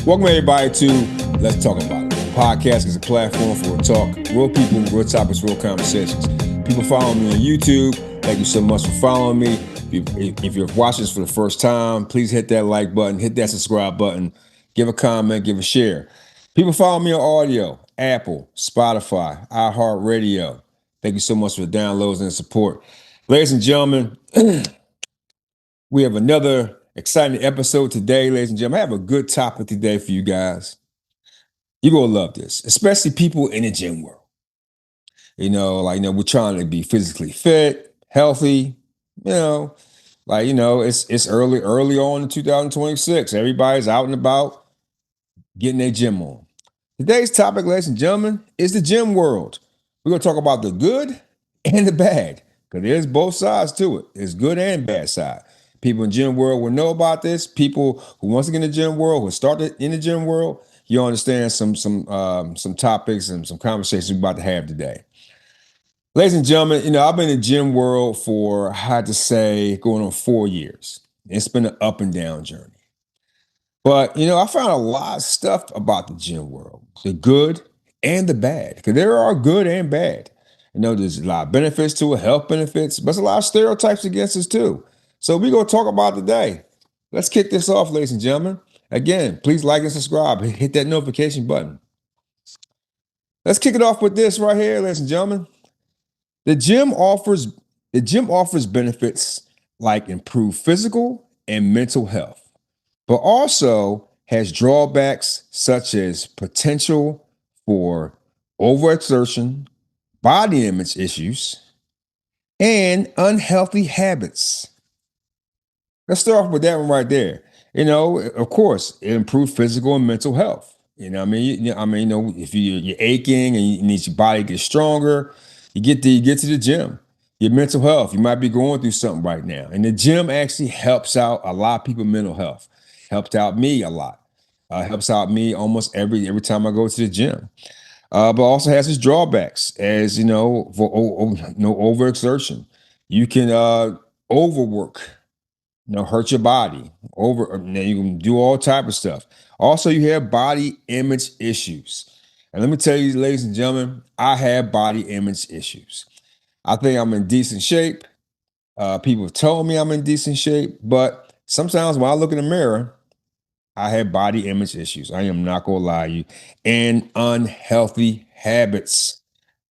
Welcome everybody to Let's Talk About It. The podcast is a platform for real talk, real people, real topics, real conversations. People following me on YouTube, thank you so much for following me. If you're watching this for the first time, please hit that like button, hit that subscribe button, give a comment, give a share. People follow me on audio, Apple, Spotify, iHeartRadio. Thank you so much for the downloads and support. Ladies and gentlemen, we have another exciting episode today, ladies and gentlemen. I have a good topic today for you guys. You're going to love this, especially people in the gym world. We're trying to be physically fit, healthy, it's early on in 2026. Everybody's out and about getting their gym on. Today's topic, ladies and gentlemen, is the gym world. We're going to talk about the good and the bad, because there's both sides to it. There's good and bad side. People in the gym world will know about this. People who want to get in the gym world, who started in the gym world, you understand some topics and some conversations we're about to have today. Ladies and gentlemen, I've been in the gym world for, I had to say, going on 4 years. It's been an up and down journey. But, I found a lot of stuff about the gym world, the good and the bad, because there are good and bad. There's a lot of benefits to it, health benefits, but there's a lot of stereotypes against us too. So we're going to talk about it today. Let's kick this off, ladies and gentlemen. Again, please like and subscribe. Hit that notification button. Let's kick it off with this right here, ladies and gentlemen. The gym offers benefits like improved physical and mental health, but also has drawbacks such as potential for overexertion, body image issues, and unhealthy habits. Let's start off with that one right there. Of course, it improves physical and mental health. If you're aching and you need your body to get stronger, you get to the gym. Your mental health, you might be going through something right now, and the gym actually helps out a lot of people's mental health. Helped out me a lot. Helps out me almost every time I go to the gym. But also has its drawbacks, as for overexertion. You can overwork. Hurt your body. You can do all type of stuff. Also, you have body image issues. And let me tell you, ladies and gentlemen, I have body image issues. I think I'm in decent shape. People have told me I'm in decent shape, but sometimes when I look in the mirror, I have body image issues. I am not gonna lie to you, and unhealthy habits.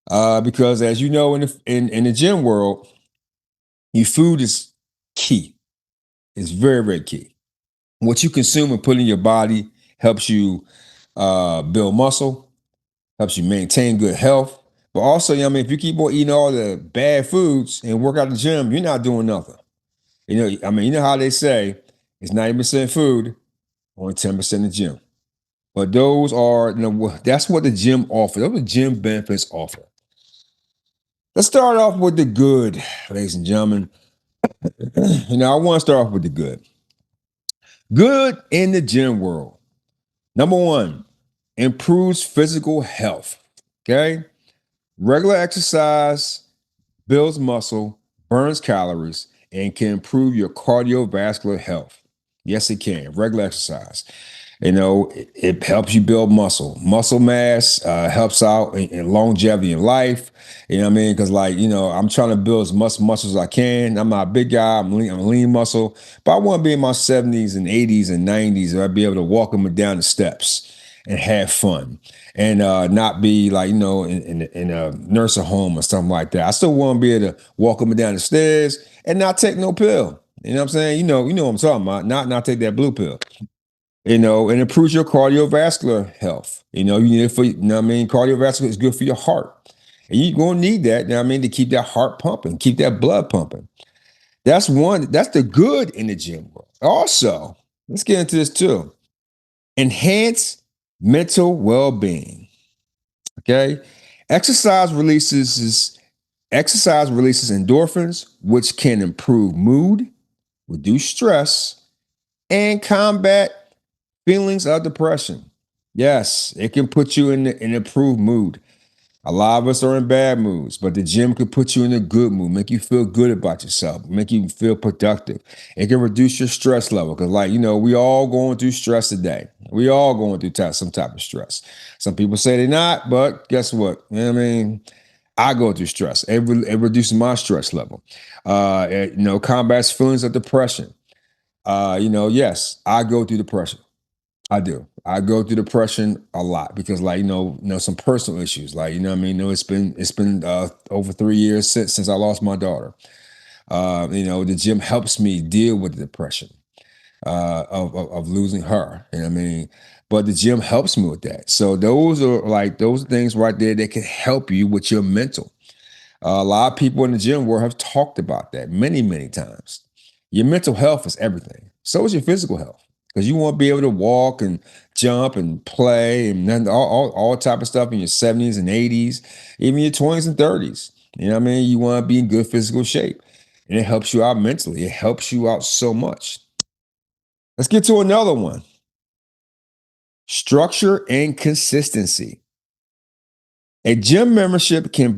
Because as you know, in the gym world, your food is key. It's very, very key. What you consume and put in your body helps you build muscle, helps you maintain good health. But also, if you keep on eating all the bad foods and work out the gym, you're not doing nothing. You know how they say it's 90% food, only 10% the gym. But those are, that's what the gym offers. That's what gym benefits offer. Let's start off with the good, ladies and gentlemen. I want to start off with the good. Good in the gym world. Number one, improves physical health. Okay. Regular exercise builds muscle, burns calories, and can improve your cardiovascular health. Yes, it can. Regular exercise. It helps you build muscle. Muscle mass helps out in longevity in life. Because I'm trying to build as much muscle as I can. I'm not a big guy. I'm a lean muscle, but I want to be in my 70s and 80s and 90s. And I'd be able to walk them down the steps and have fun and not be like, in a nursing home or something like that. I still want to be able to walk them down the stairs and not take no pill. You know what I'm saying? You know what I'm talking about. Not take that blue pill. And improves your cardiovascular health. You need it for, cardiovascular is good for your heart. And you're going to need that, to keep that heart pumping, keep that blood pumping. That's the good in the gym world. Also, let's get into this too. Enhance mental well-being. Okay. Exercise releases endorphins, which can improve mood, reduce stress, and combat feelings of depression. Yes, it can put you in an improved mood. A lot of us are in bad moods, but the gym could put you in a good mood, make you feel good about yourself, make you feel productive. It can reduce your stress level because, like, we all going through stress today. We all going through some type of stress. Some people say they're not, but guess what? You know what I mean? I go through stress. It reduces my stress level. Combats feelings of depression. Yes, I go through depression. I do. I go through depression a lot because, like, some personal issues. Like, what I mean, it's been over 3 years since I lost my daughter. The gym helps me deal with the depression of losing her. You know what I mean? But the gym helps me with that. So those things right there that can help you with your mental. A lot of people in the gym world have talked about that many, many times. Your mental health is everything. So is your physical health because you want to be able to walk and jump and play and then all type of stuff in your 70s and 80s, even your 20s and 30s. You know what I mean? You want to be in good physical shape, and it helps you out mentally. It helps you out so much. Let's get to another one: structure and consistency. A gym membership can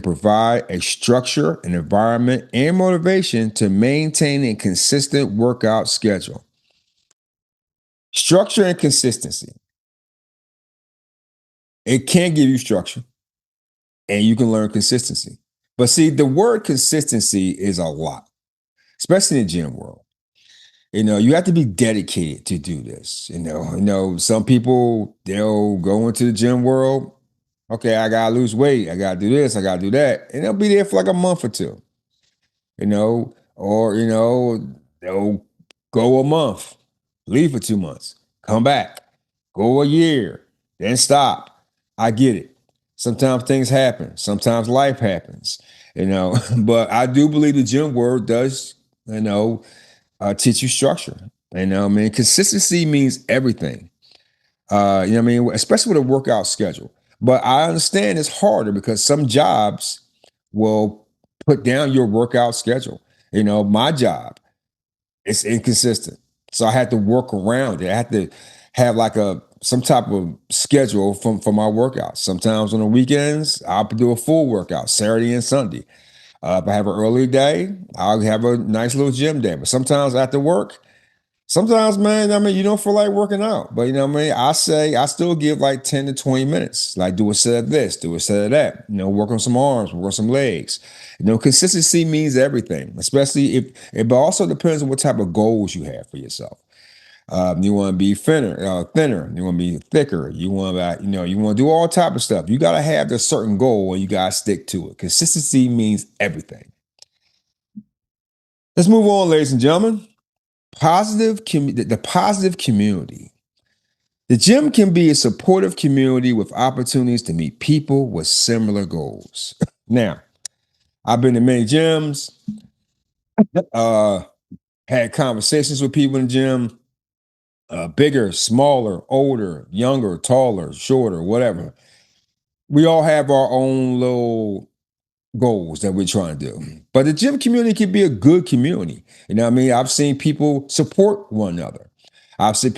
provide a structure, an environment, and motivation to maintain a consistent workout schedule. Structure and consistency. It can give you structure, and you can learn consistency. But see, the word consistency is a lot, especially in the gym world. You have to be dedicated to do this. Some people, they'll go into the gym world. Okay, I gotta lose weight. I gotta do this. I gotta do that, and they'll be there for like a month or two. Or they'll go a month, leave for 2 months, come back, go a year, then stop. I get it. Sometimes things happen. Sometimes life happens. But I do believe the gym world does. Teach you structure. I mean, consistency means everything. I mean, especially with a workout schedule. But I understand it's harder because some jobs will put down your workout schedule. My job is inconsistent. So I had to work around it. I had to have like some type of schedule for my workouts. Sometimes on the weekends, I'll do a full workout, Saturday and Sunday. If I have an early day, I'll have a nice little gym day. But sometimes after work, sometimes, man, I mean, you don't feel like working out. But you know what I mean? I still give like 10 to 20 minutes. Like do a set of this, do a set of that. Work on some arms, work on some legs. Consistency means everything, especially but also depends on what type of goals you have for yourself. You want to be thinner. You want to be thicker. You want to, you want to do all type of stuff. You got to have a certain goal and you got to stick to it. Consistency means everything. Let's move on, ladies and gentlemen. The positive community. The gym can be a supportive community with opportunities to meet people with similar goals. Now, I've been to many gyms, uh, had conversations with people in the gym, bigger, smaller, older, younger, taller, shorter, whatever. We all have our own little goals that we're trying to do. But the gym community can be a good community. You know what I mean? I've seen people support one another. I see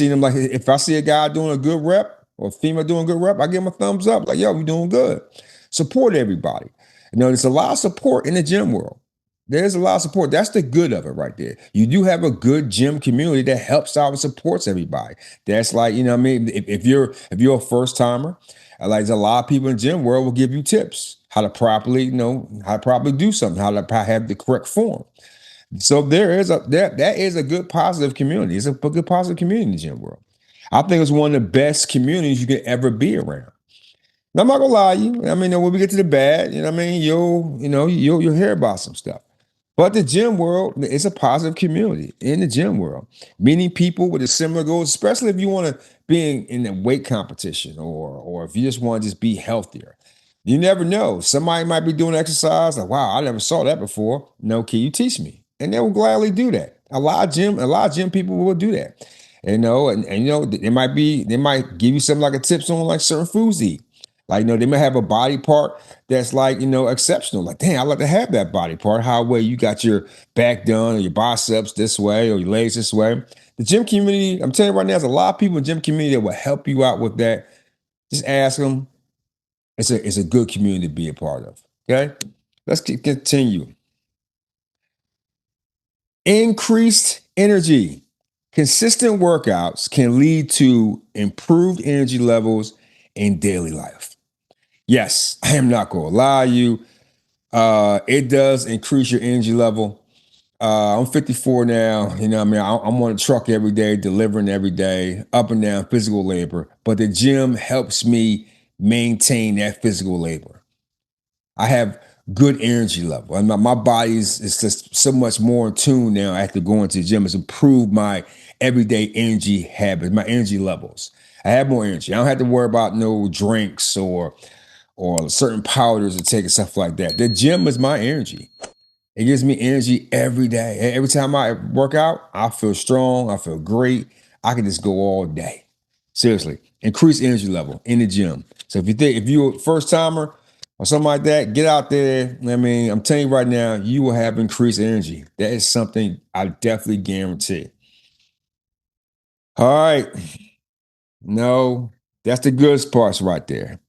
them, like, if I see a guy doing a good rep or a female doing a good rep, I give them a thumbs up. Like, yo, we doing good. Support everybody. There's a lot of support in the gym world. There's a lot of support. That's the good of it right there. You do have a good gym community that helps out and supports everybody. That's like, what I mean, if you're a first timer, like there's a lot of people in the gym world will give you tips how to properly, do something, how to have the correct form. So that is a good positive community. It's a good positive community in the gym world. I think it's one of the best communities you can ever be around. Now, I'm not gonna lie to you. I mean, when we get to the bad, what I mean, you'll hear about some stuff. But the gym world is a positive community in the gym world, meeting people with a similar goals, especially if you want to be in a weight competition or if you just want to just be healthier. You never know. Somebody might be doing exercise like, wow, I never saw that before. No, can you teach me? And they will gladly do that. A lot of gym people will do that. They might give you something like a tips on like certain foods to eat. Like, they may have a body part that's like, exceptional. Like, dang, I'd like to have that body part. How well you got your back done or your biceps this way or your legs this way. The gym community, I'm telling you right now, there's a lot of people in the gym community that will help you out with that. Just ask them. It's a good community to be a part of. Okay, let's continue. Increased energy. Consistent workouts can lead to improved energy levels in daily life. Yes, I am not going to lie to you. It does increase your energy level. I'm 54 now. You know what I mean? I'm on a truck every day, delivering every day, up and down physical labor. But the gym helps me maintain that physical labor. I have good energy level. And my body is just so much more in tune now after going to the gym. It's improved my everyday energy habits, my energy levels. I have more energy. I don't have to worry about no drinks or certain powders to take and stuff like that. The gym is my energy. It gives me energy every day. Every time I work out, I feel strong. I feel great. I can just go all day. Seriously, increase energy level in the gym. So if you're a first timer or something like that, get out there. I mean, I'm telling you right now, you will have increased energy. That is something I definitely guarantee. All right. No, that's the good parts right there.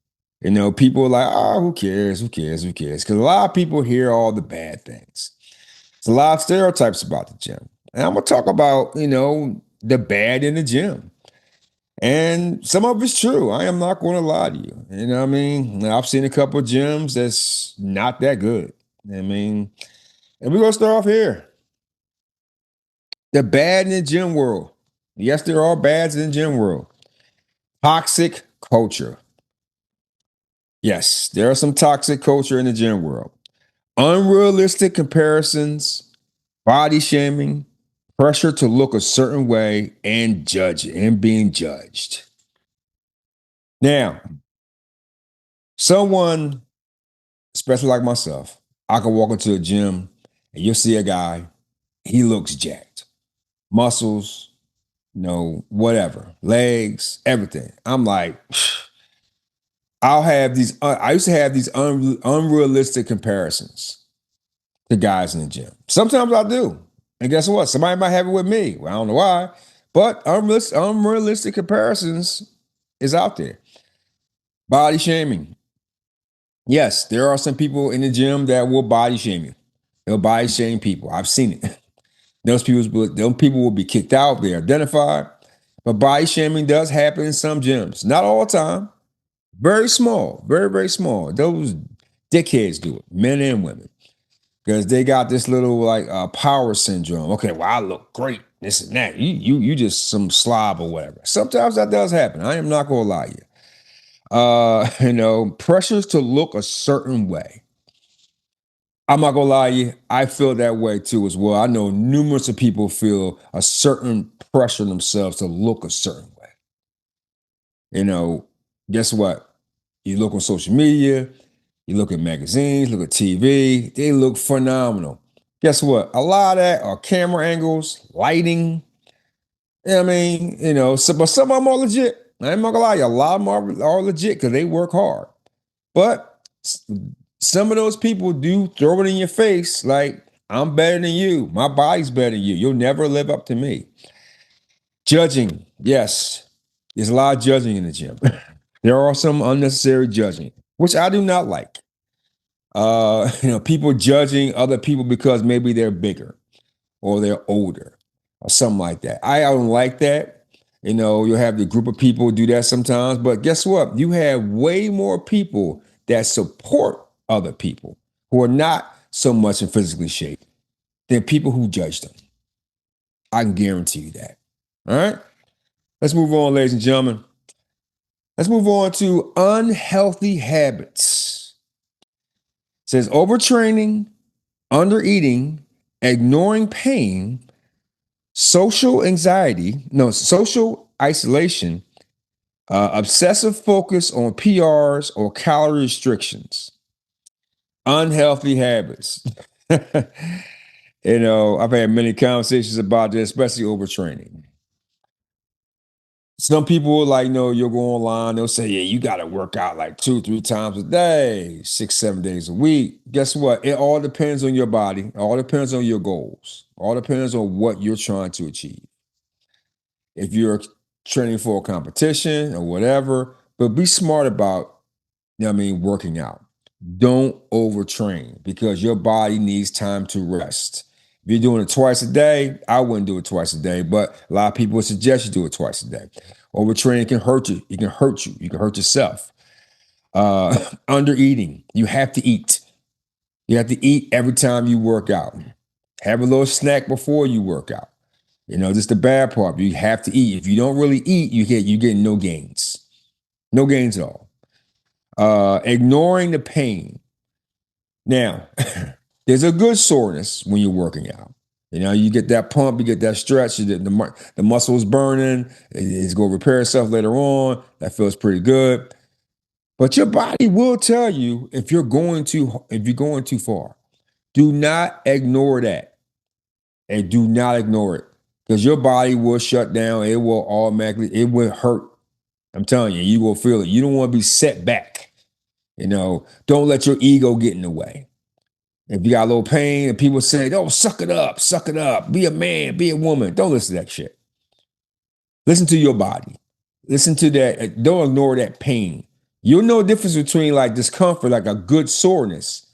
You know, people are like, oh, who cares? Who cares? Who cares? Because a lot of people hear all the bad things. There's a lot of stereotypes about the gym. And I'm gonna talk about, the bad in the gym. And some of it's true. I am not gonna lie to you. You know what I mean? I've seen a couple of gyms that's not that good. I mean, and we're gonna start off here. The bad in the gym world. Yes, there are bads in the gym world. Toxic culture. Yes, there are some toxic culture in the gym world. Unrealistic comparisons, body shaming, pressure to look a certain way, and being judged. Now, someone, especially like myself, I can walk into a gym and you'll see a guy, he looks jacked, muscles, whatever, legs, everything. I'm like, I used to have these unrealistic comparisons to guys in the gym. Sometimes I do. And guess what? Somebody might have it with me. Well, I don't know why, but unrealistic comparisons is out there. Body shaming. Yes, there are some people in the gym that will body shame you. They'll body shame people. I've seen it. Those people will be kicked out. They're identified. But body shaming does happen in some gyms. Not all the time. Very small. Very, very small. Those dickheads do it, men and women. Because they got this little like power syndrome. Okay, well, I look great. This and that. You just some slob or whatever. Sometimes that does happen. I am not gonna lie to you. Pressures to look a certain way. I'm not gonna lie to you. I feel that way too as well. I know numerous of people feel a certain pressure themselves to look a certain way. You know, guess what? You look on social media, you look at magazines, look at TV, they look phenomenal. Guess what? A lot of that are camera angles, lighting. You know what I mean? But some of them are legit. I ain't not gonna lie to you. A lot of them are legit because they work hard. But some of those people do throw it in your face like, I'm better than you. My body's better than you. You'll never live up to me. Judging. Yes. There's a lot of judging in the gym. There are some unnecessary judging, which I do not like. People judging other people because maybe they're bigger or they're older or something like that. I don't like that. You'll have the group of people do that sometimes, but guess what? You have way more people that support other people who are not so much in physically shape than people who judge them. I can guarantee you that. All right. Let's move on, ladies and gentlemen. Let's move on to unhealthy habits. It says overtraining, undereating, ignoring pain, social isolation, obsessive focus on PRs or calorie restrictions, unhealthy habits. I've had many conversations about this, especially overtraining. Some people you'll go online, they'll say, yeah, you got to work out like 2-3 times a day, 6-7 days a week. Guess what? It all depends on your body. It all depends on your goals. All depends on what you're trying to achieve. If you're training for a competition or whatever, But be smart about, working out. Don't overtrain because your body needs time to rest. If you're doing it twice a day, I wouldn't do it twice a day, but a lot of people would suggest you do it twice a day. Overtraining can hurt you. It can hurt you. You can hurt yourself. Under eating. You have to eat. You have to eat every time you work out. Have a little snack before you work out. Just the bad part. You have to eat. If you don't really eat, you get no gains. No gains at all. Ignoring the pain. Now, there's a good soreness when you're working out. You get that pump, you get that stretch, the muscle is burning, it's going to repair itself later on. That feels pretty good. But your body will tell you if you're going too far. Do not ignore that. And do not ignore it. Because your body will shut down. It will hurt. I'm telling you, you will feel it. You don't want to be set back. Don't let your ego get in the way. If you got a little pain and people say, oh, suck it up, be a man, be a woman. Don't listen to that shit. Listen to your body. Listen to that. Don't ignore that pain. You'll know the difference between like discomfort, like a good soreness,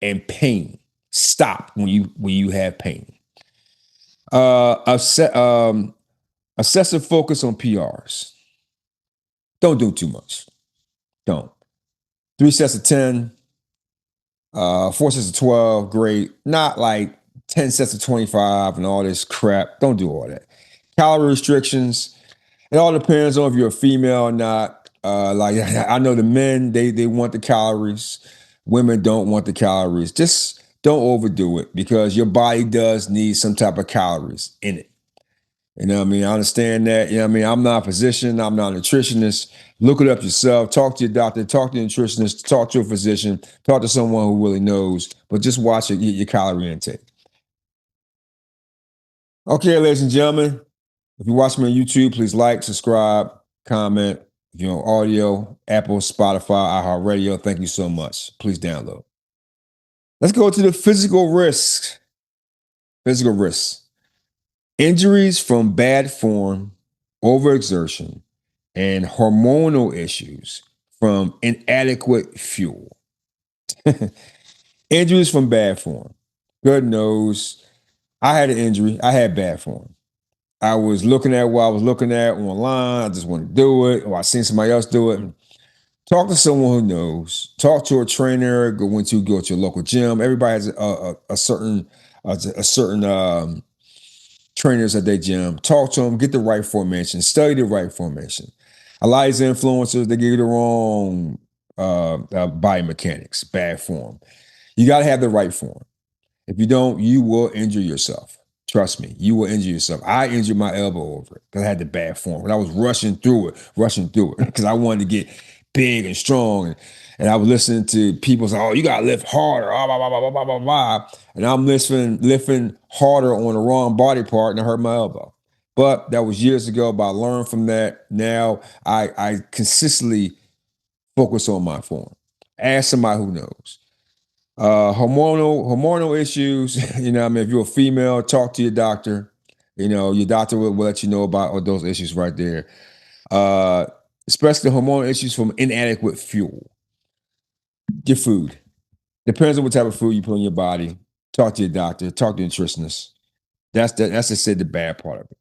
and pain. Stop when you have pain. Obsessive focus on PRs. Don't do too much. Don't. 3 sets of 10, 4 sets of 12, great. Not like 10 sets of 25 and all this crap. Don't do all that. Calorie restrictions. It all depends on if you're a female or not. I know the men, they want the calories. Women don't want the calories. Just don't overdo it because your body does need some type of calories in it. I understand that. I'm not a physician. I'm not a nutritionist. Look it up yourself. Talk to your doctor. Talk to a nutritionist. Talk to a physician. Talk to someone who really knows. But just watch your calorie intake. Okay, ladies and gentlemen, if you watch me on YouTube, please like, subscribe, comment. If you're on audio, Apple, Spotify, iHeartRadio, thank you so much. Please download. Let's go to the physical risks. Physical risks. Injuries from bad form, overexertion, and hormonal issues from inadequate fuel. Injuries from bad form. Good knows. I had an injury. I had bad form. I was looking at what I was looking at online. I just wanted to do it, or I seen somebody else do it. Talk to someone who knows. Talk to a trainer. Go to your local gym. Everybody has a certain trainers at their gym. Talk to them. Get the right formation. Study the right formation. A lot of these influencers, they give you the wrong biomechanics, bad form. You got to have the right form. If you don't, you will injure yourself. Trust me, you will injure yourself. I injured my elbow over it because I had the bad form. But I was rushing through it because I wanted to get big and strong. And I was listening to people say, oh, you got to lift harder, blah, blah, blah, blah, blah, blah, blah. And I'm lifting harder on the wrong body part and I hurt my elbow. But that was years ago, but I learned from that. Now I consistently focus on my form. Ask somebody who knows. Hormonal issues. If you're a female, talk to your doctor. Your doctor will let you know about all those issues right there. Especially hormonal issues from inadequate fuel. Your food. Depends on what type of food you put in your body. Talk to your doctor. Talk to your nutritionist. That's the bad part of it.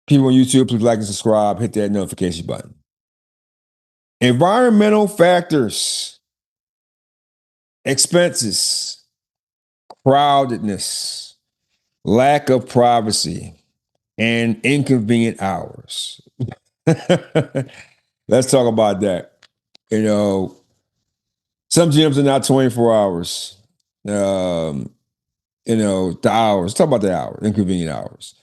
People on YouTube, please like and subscribe. Hit that notification button. Environmental factors. Expenses. Crowdedness. Lack of privacy. And inconvenient hours. Let's talk about that. Some gyms are not 24 hours. The hours. Let's talk about the hours, inconvenient hours.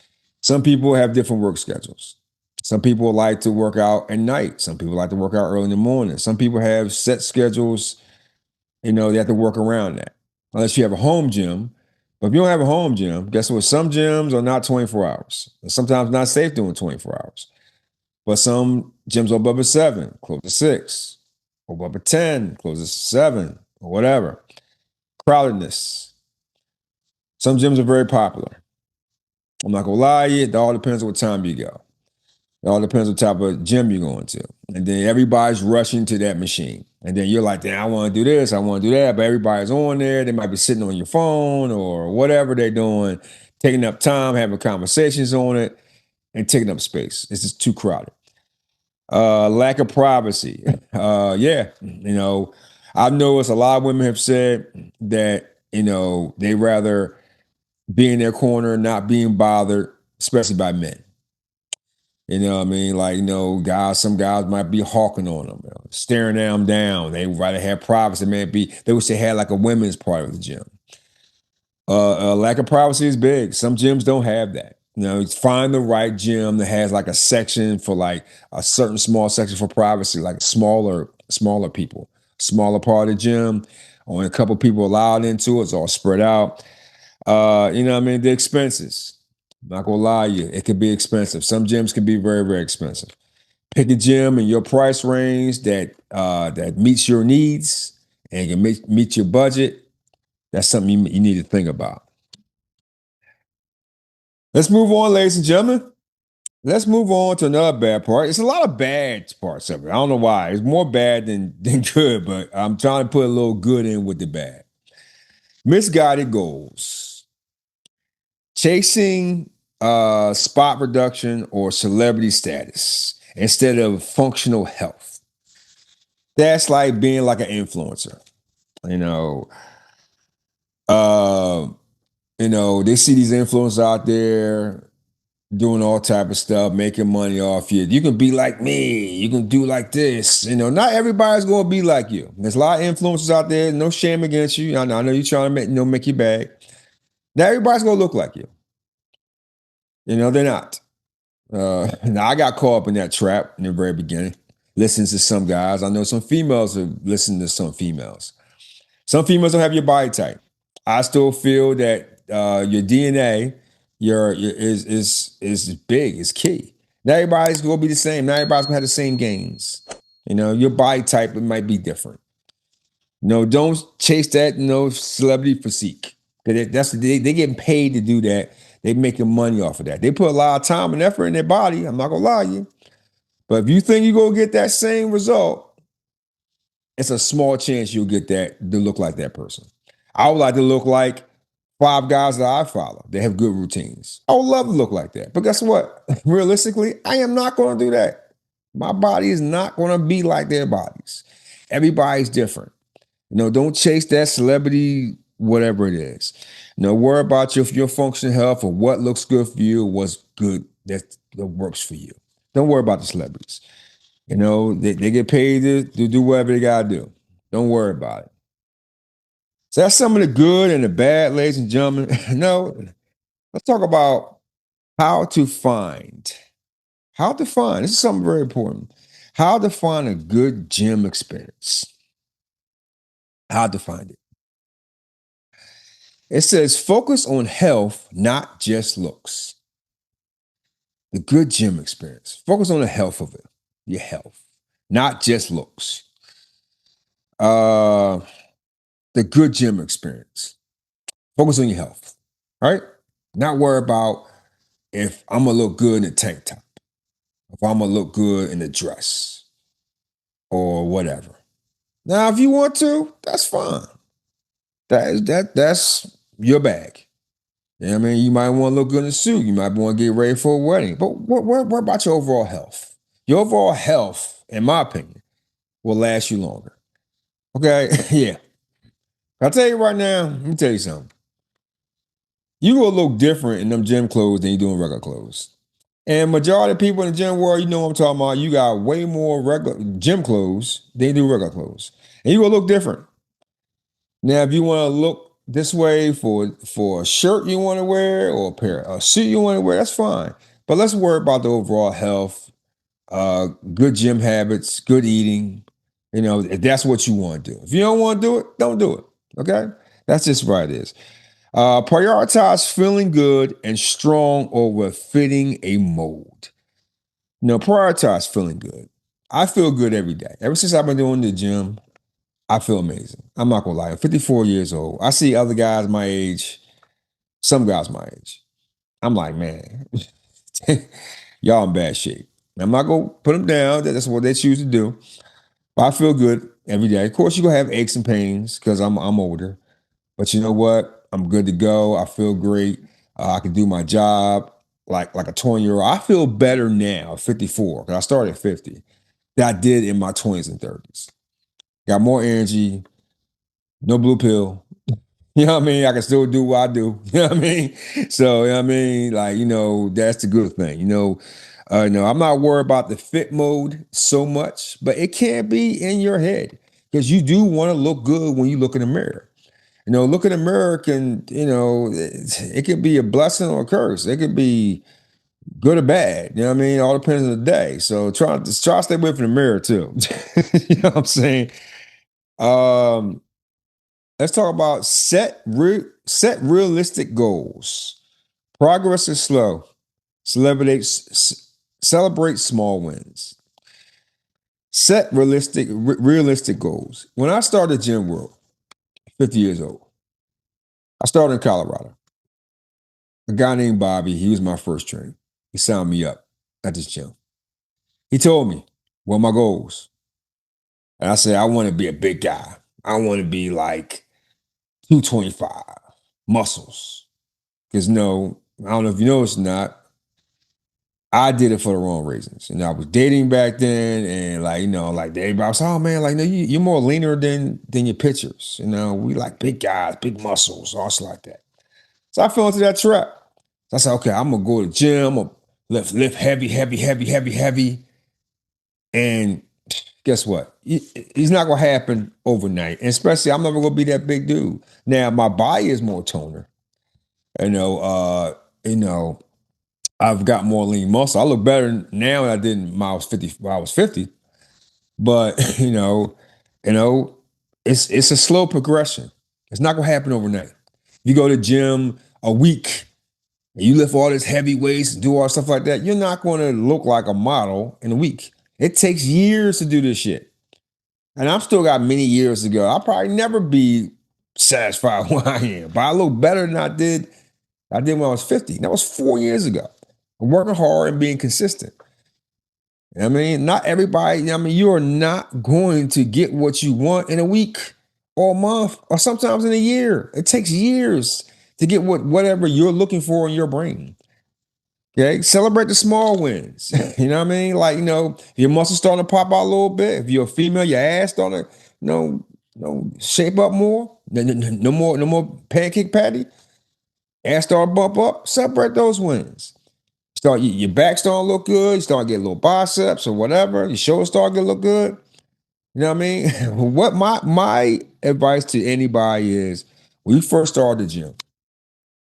Some people have different work schedules. Some people like to work out at night. Some people like to work out early in the morning. Some people have set schedules. They have to work around that. Unless you have a home gym. But if you don't have a home gym, guess what? Some gyms are not 24 hours. Sometimes not safe doing 24 hours. But some gyms open up at 7, close at 6. Open up at 10, close at 7, or whatever. Crowdedness. Some gyms are very popular. I'm not going to lie to you. It all depends on what time you go. It all depends on the type of gym you're going to. And then everybody's rushing to that machine. And then you're like, I want to do this, I want to do that. But everybody's on there. They might be sitting on your phone or whatever they're doing, taking up time, having conversations on it, and taking up space. It's just too crowded. Lack of privacy. Yeah, I've noticed a lot of women have said that, they rather be in their corner, not being bothered, especially by men. You know what I mean? Like, some guys might be hawking on them, staring them down. They rather have privacy. They wish they had like a women's part of the gym. Lack of privacy is big. Some gyms don't have that. Find the right gym that has like a section for like a certain small section for privacy, like smaller people, smaller part of the gym. Only a couple people allowed into it. It's all spread out. The expenses. I'm not gonna lie to you, it could be expensive. Some gyms can be very, very expensive. Pick a gym in your price range that meets your needs and can meet your budget. That's something you need to think about. Let's move on, ladies and gentlemen. Let's move on to another bad part. It's a lot of bad parts of it. I don't know why. It's more bad than good, but I'm trying to put a little good in with the bad. Misguided goals. Chasing spot reduction or celebrity status instead of functional health. That's like being like an influencer. You know, uh, they see these influencers out there doing all type of stuff, making money off you. You can be like me. You can do like this. Not everybody's going to be like you. There's a lot of influencers out there. No shame against you. I know you're trying to make your bag. Not everybody's going to look like you. They're not. Now I got caught up in that trap in the very beginning. Listening to some guys. I know some females are listening to some females. Some females don't have your body type. I still feel that your DNA, your is big, is key. Not everybody's gonna be the same. Not everybody's gonna have the same gains. Your body type, it might be different. Don't chase that celebrity physique. They getting paid to do that. They making money off of that. They put a lot of time and effort in their body. I'm not gonna lie to you. But if you think you're gonna get that same result, it's a small chance you'll get that to look like that person. I would like to look like 5 guys that I follow. They have good routines. I would love to look like that. But guess what? Realistically, I am not going to do that. My body is not going to be like their bodies. Everybody's different. Don't chase that celebrity, whatever it is. Worry about your functional health or what looks good for you, what's good that works for you. Don't worry about the celebrities. They get paid to do whatever they got to do. Don't worry about it. So that's some of the good and the bad, ladies and gentlemen. No, let's talk about how to find. This is something very important. How to find a good gym experience. How to find it. It says focus on health, not just looks. The good gym experience. Focus on the health of it. Your health, not just looks. The good gym experience. Focus on your health, right? Not worry about if I'm gonna look good in a tank top, if I'm gonna look good in a dress, or whatever. Now, if you want to, that's fine. That's your bag. You might want to look good in a suit. You might want to get ready for a wedding. But what about your overall health? Your overall health, in my opinion, will last you longer. Okay, yeah. I'll tell you right now, let me tell you something. You will look different in them gym clothes than you do in regular clothes. And majority of people in the gym world, you know what I'm talking about. You got way more regular gym clothes than you do regular clothes. And you will look different. Now, if you want to look this way for a shirt you want to wear or a suit you want to wear, that's fine. But let's worry about the overall health, good gym habits, good eating. If that's what you want to do. If you don't want to do it, don't do it. Okay? That's just what it is. Prioritize feeling good and strong over fitting a mold. Prioritize feeling good. I feel good every day. Ever since I've been doing the gym, I feel amazing. I'm not gonna lie. I'm 54 years old. I see other guys my age, some guys my age. I'm like, man, y'all in bad shape. I'm not going to put them down. That's what they choose to do. But I feel good every day. Of course, you're going to have aches and pains because I'm older. But you know what? I'm good to go. I feel great. I can do my job like a 20-year-old. I feel better now, 54, because I started at 50, than I did in my 20s and 30s. Got more energy, no blue pill. You know what I mean? I can still do what I do. You know what I mean? So, you know what I mean? Like, that's the good thing. No, I'm not worried about the fit mode so much, but it can be in your head because you do want to look good when you look in the mirror. Look in the mirror can, it could be a blessing or a curse. It could be good or bad. You know what I mean? All depends on the day. So try to stay away from the mirror too. You know what I'm saying? Um, let's talk about set realistic goals. Progress is slow. Celebrate small wins. Set realistic goals. When I started Gym World, 50 years old, I started in Colorado. A guy named Bobby, he was my first trainer. He signed me up at this gym. He told me, what are my goals? And I said, I want to be a big guy. I want to be like 225, muscles. Because no, I don't know if you know it's not. I did it for the wrong reasons. I was dating back then, and like everybody was, oh man, like no, you're more leaner than your pictures. We like big guys, big muscles, also like that. So I fell into that trap. So I said, okay, I'm gonna go to the gym, I'm gonna lift heavy, heavy, heavy, heavy, heavy. And guess what? It's not gonna happen overnight. And especially I'm never gonna be that big dude. Now my body is more toner. You know, uh, you know, I've got more lean muscle. I look better now than I did when I was 50. When I was 50, but you know, it's a slow progression. It's not gonna happen overnight. You go to the gym a week and you lift all this heavy weights and do all stuff like that. You're not going to look like a model in a week. It takes years to do this shit, and I've still got many years to go. I'll probably never be satisfied where I am, but I look better than I did. I did when I was 50. That was 4 years ago. I'm working hard and being consistent. I mean, not everybody, you are not going to get what you want in a week or a month or sometimes in a year. It takes years to get whatever you're looking for in your brain. Okay. Celebrate the small wins. You know what I mean? Like, if your muscles starting to pop out a little bit, if you're a female, your ass starting to, shape up more. No more pancake patty. Ass start to bump up. Celebrate those wins. Your back starting to look good. You start getting little biceps or whatever. Your shoulders start to look good. You know what I mean? What my advice to anybody is, when you first start the gym,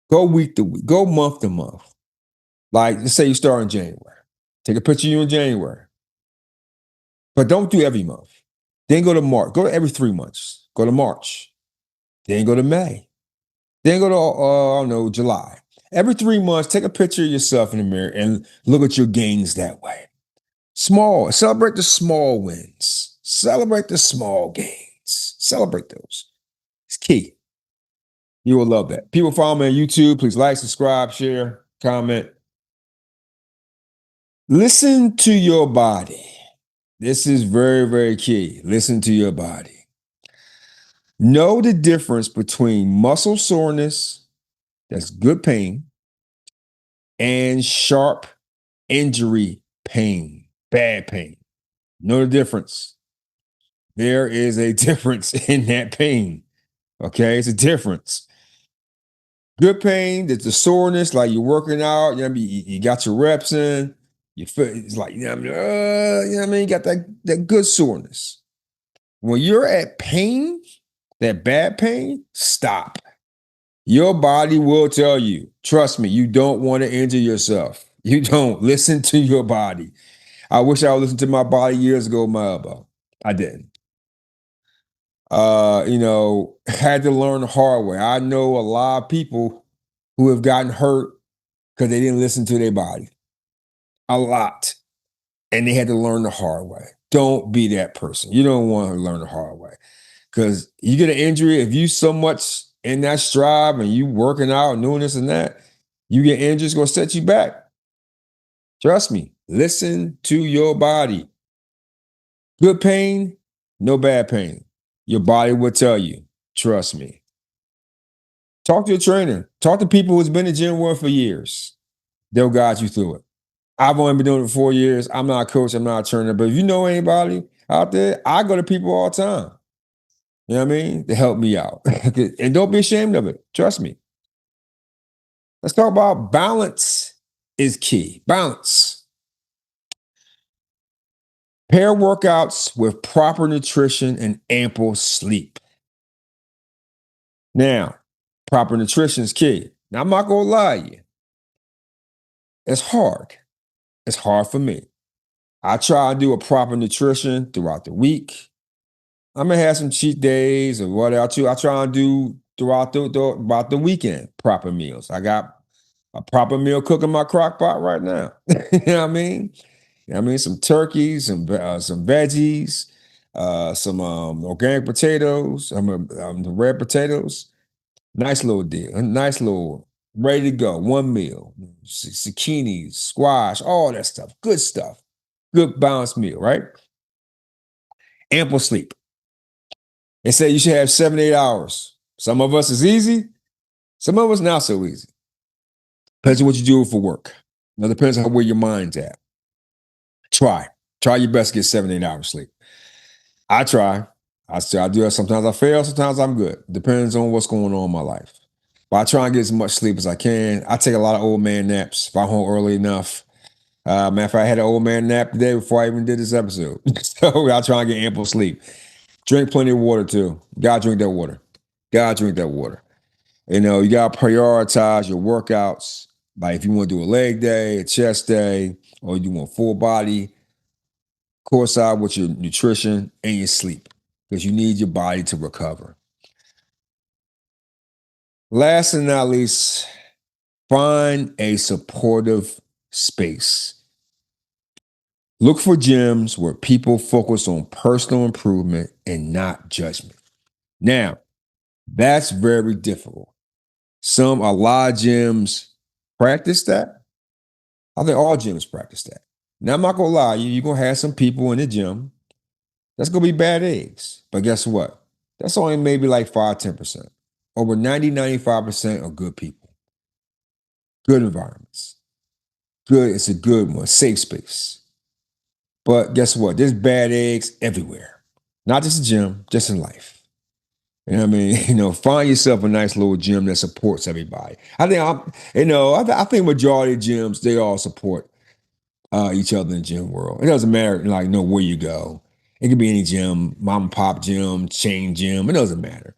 go week to week, go month to month. Like, let's say you start in January. Take a picture of you in January. But don't do every month. Then go to March. Go to every 3 months. Go to March. Then go to May. Then go to, I don't know, July. Every 3 months, take a picture of yourself in the mirror and look at your gains that way. Celebrate the small wins. Celebrate the small gains. Celebrate those. It's key. You will love that. People follow me on YouTube. Please like, subscribe, share, comment. Listen to your body. This is very, very key. Listen to your body. Know the difference between muscle soreness, that's good pain, and sharp injury pain, bad pain. Know the difference. There is a difference in that pain. Okay, it's a difference. Good pain, that's the soreness, like you're working out, you got your reps in, you feel it's like, you got that good soreness. When you're at pain, that bad pain, stop. Your body will tell you. Trust me, you don't want to injure yourself. You don't. Listen to your body. I wish I would listen to my body years ago with my elbow. I didn't. Had to learn the hard way. I know a lot of people who have gotten hurt because they didn't listen to their body. A lot. And they had to learn the hard way. Don't be that person. You don't want to learn the hard way. Because you get an injury, if you so much in that strive and you working out and doing this and that, you get injured, it's going to set you back. Trust me. Listen to your body. Good pain, no bad pain. Your body will tell you. Trust me. Talk to your trainer. Talk to people who's been in the gym world for years. They'll guide you through it. I've only been doing it for 4 years. I'm not a coach. I'm not a trainer. But if you know anybody out there, I go to people all the time. You know what I mean? To help me out. And don't be ashamed of it. Trust me. Let's talk about balance is key. Balance. Pair workouts with proper nutrition and ample sleep. Now, proper nutrition is key. Now, I'm not going to lie to you. It's hard. It's hard for me. I try to do a proper nutrition throughout the week. I may have some cheat days or whatever too. I try and do throughout about the weekend proper meals. I got a proper meal cooking in my crock pot right now. You know what I mean? You know what I mean? Some turkey, some veggies, some organic potatoes, the red potatoes. Nice little deal. A nice little ready to go. One meal. Zucchini, squash, all that stuff. Good stuff. Good balanced meal, right? Ample sleep. They say you should have 7 to 8 hours. Some of us is easy. Some of us not so easy. Depends on what you do for work. Now depends on where your mind's at. Try your best to get 7 to 8 hours sleep. I try. I do that. Sometimes I fail. Sometimes I'm good. Depends on what's going on in my life. But I try and get as much sleep as I can. I take a lot of old man naps if I'm home early enough. Matter of fact, I had an old man nap today before I even did this episode. So I try and get ample sleep. Drink plenty of water too. Gotta drink that water. Gotta drink that water. You know, you gotta prioritize your workouts. Like if you want to do a leg day, a chest day, or you want full body, coincide with your nutrition and your sleep because you need your body to recover. Last and not least, find a supportive space. Look for gyms where people focus on personal improvement and not judgment. Now, that's very difficult. A lot of gyms practice that. I think all gyms practice that. Now, I'm not going to lie, you're going to have some people in the gym that's going to be bad eggs. But guess what? That's only maybe like 5-10%. Over 90-95% are good people. Good environments. Good, it's a good one, safe space. But guess what? There's bad eggs everywhere. Not just the gym, just in life. You know what I mean? Find yourself a nice little gym that supports everybody. I think majority of gyms, they all support each other in the gym world. It doesn't matter where you go. It could be any gym, mom and pop gym, chain gym. It doesn't matter.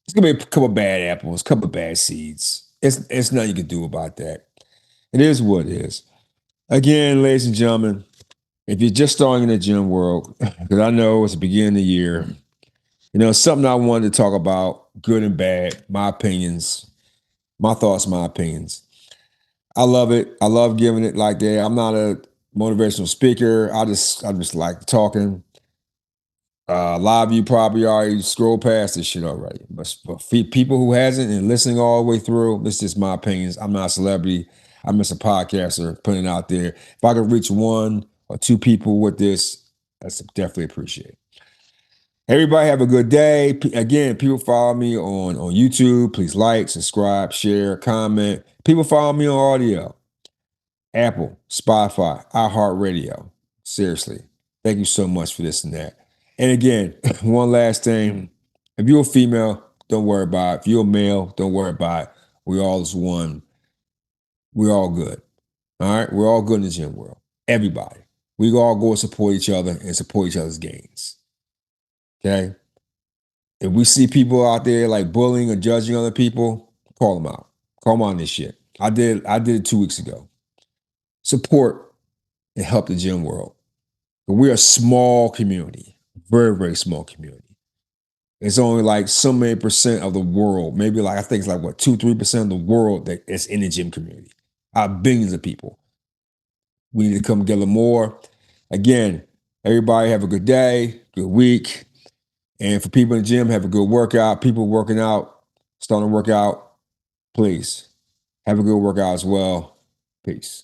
It's gonna be a couple of bad apples, a couple of bad seeds. It's nothing you can do about that. It is what it is. Again, ladies and gentlemen, if you're just starting in the gym world, because I know it's the beginning of the year, something I wanted to talk about, good and bad, my opinions, my thoughts, my opinions. I love it. I love giving it like that. I'm not a motivational speaker. I just like talking. A lot of you probably already scrolled past this shit already. But for people who hasn't and listening all the way through, this is my opinions. I'm not a celebrity. I'm just a podcaster putting it out there. If I could reach 1 or 2 people with this, that's definitely appreciated. Everybody have a good day. Again, people follow me on YouTube. Please like, subscribe, share, comment. People follow me on audio. Apple, Spotify, iHeartRadio. Seriously. Thank you so much for this and that. And again, one last thing. If you're a female, don't worry about it. If you're a male, don't worry about it. We all is one. We're all good. All right? We're all good in the gym world. Everybody. We all go and support each other and support each other's gains. Okay? If we see people out there like bullying or judging other people, call them out. Call them on this shit. I did it 2 weeks ago. Support and help the gym world. But we're a small community, very, very small community. It's only like so many percent of the world, maybe I think it's 2-3% of the world that is in the gym community. Billions of people. We need to come together more. Again, everybody have a good day, good week. And for people in the gym, have a good workout. People working out, starting to work out, please have a good workout as well. Peace.